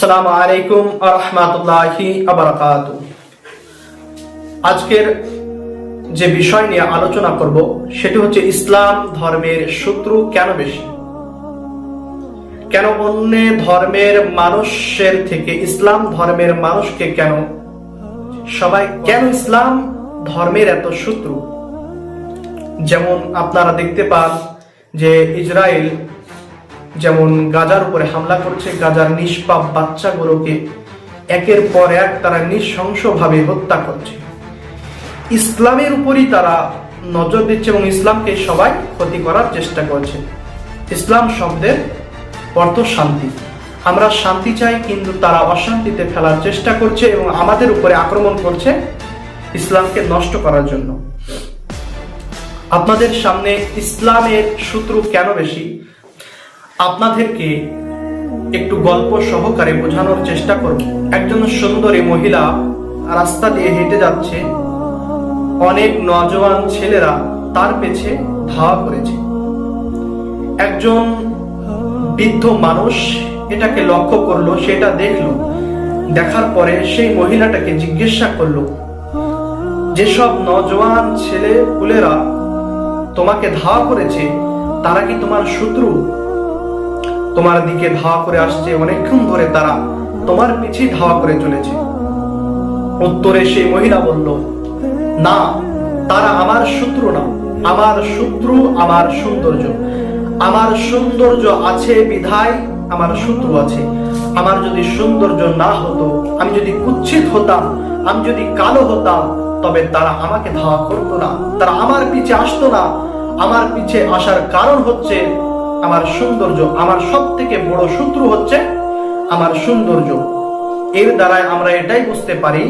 আসসালামু আলাইকুম ওয়া রাহমাতুল্লাহি ওয়া বারাকাতুহু। আজকের যে বিষয় নিয়ে আলোচনা করব সেটি হচ্ছে ইসলাম ধর্মের শত্রু কেন বেশি, কেন অন্য ধর্মের মানুষের থেকে ইসলাম ধর্মের মানুষকে কেন ইসলাম ধর্মের এত শত্রু। যেমন আপনারা দেখতে পান যে ইসরায়েল যেমন গাজার উপরে হামলা করছে, গাজার নিষ্পাপ বাচ্চাগুলোকে একের পর এক তারা নৃশংসভাবে হত্যা করছে। ইসলামের উপরই তারা নজর দিচ্ছে এবং ইসলামকে সবাই ক্ষতি করার চেষ্টা করছে। ইসলাম শব্দের অর্থ শান্তি। আমরা শান্তি চাই, কিন্তু তারা অশান্তিতে ফেলার চেষ্টা করছে এবং আমাদের উপরে আক্রমণ করছে ইসলামকে নষ্ট করার জন্য। আপনাদের সামনে ইসলামের শত্রু কেন বেশি আপনাদেরকে একটু গল্প সহকারে বোঝানোর চেষ্টা করব। একজন সুন্দরী মহিলা রাস্তা দিয়ে হেঁটে যাচ্ছে, অনেক নওজোয়ান ছেলেরা তার পেছে ধাওয়া করেছে। একজন বৃদ্ধ মানুষ এটাকে লক্ষ্য করলো, সেটা দেখলো, দেখার পরে সেই মহিলাটাকে জিজ্ঞাসা করলো, যেসব নওজোয়ান ছেলে পুলেরা তোমাকে ধাওয়া করেছে তারা কি তোমার শত্রু? তোমার দিকে ধাওয়া করে আসছে, অনেকক্ষণ ধরে তারা তোমার পিছে ধাওয়া করে চলেছে। উত্তরে সেই মহিলা বলল, না, তারা আমার শত্রু না, আমার শত্রু আমার সৌন্দর্য। আমার সৌন্দর্য আছে বিধায় আমার শত্রু আছে। আমার যদি সৌন্দর্য না হতো, আমি যদি কুৎসিত হতাম, আমি যদি কালো হতাম, তবে তারা আমাকে ধাওয়া করতো না, তারা আমার পিছে আসতো না। আমার পিছে আসার কারণ হচ্ছে আমার সৌন্দর্য। আমার সব থেকে বড় শত্রু হচ্ছে আমার সৌন্দর্য। এর দ্বারাই আমরা এটাই বুঝতে পারি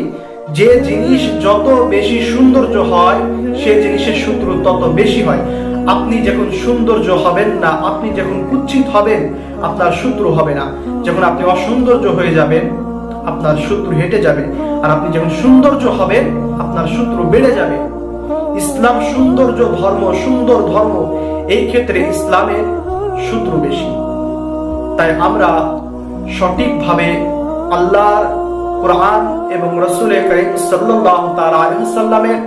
যে জিনিস যত বেশি সৌন্দর্য হয় সে জিনিসের শত্রু তত বেশি হয়। আপনি যখন সৌন্দর্য হবেন না, আপনি যখন কুৎসিত হবেন, আপনার শত্রু হবে না। যখন আপনি অসৌন্দর্য হয়ে যাবেন, আপনার শত্রু হেঁটে যাবে। আর আপনি যখন সৌন্দর্য হবেন, আপনার শত্রু বেড়ে যাবে। ইসলাম সৌন্দর্য ধর্ম, সুন্দর ধর্ম। এই ক্ষেত্রে ইসলামের শত্রু বেশি। তাই আমরা সঠিকভাবে আল্লাহর কোরআন এবং রাসূল কারীম সাল্লাল্লাহু তাআলা আলাইহি ওয়াসাল্লামের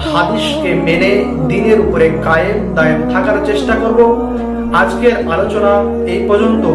হাদিসকে মেনে দ্বীনের উপরে কায়েম দায়েম থাকার চেষ্টা করব। আজকের আলোচনা এই পর্যন্ত।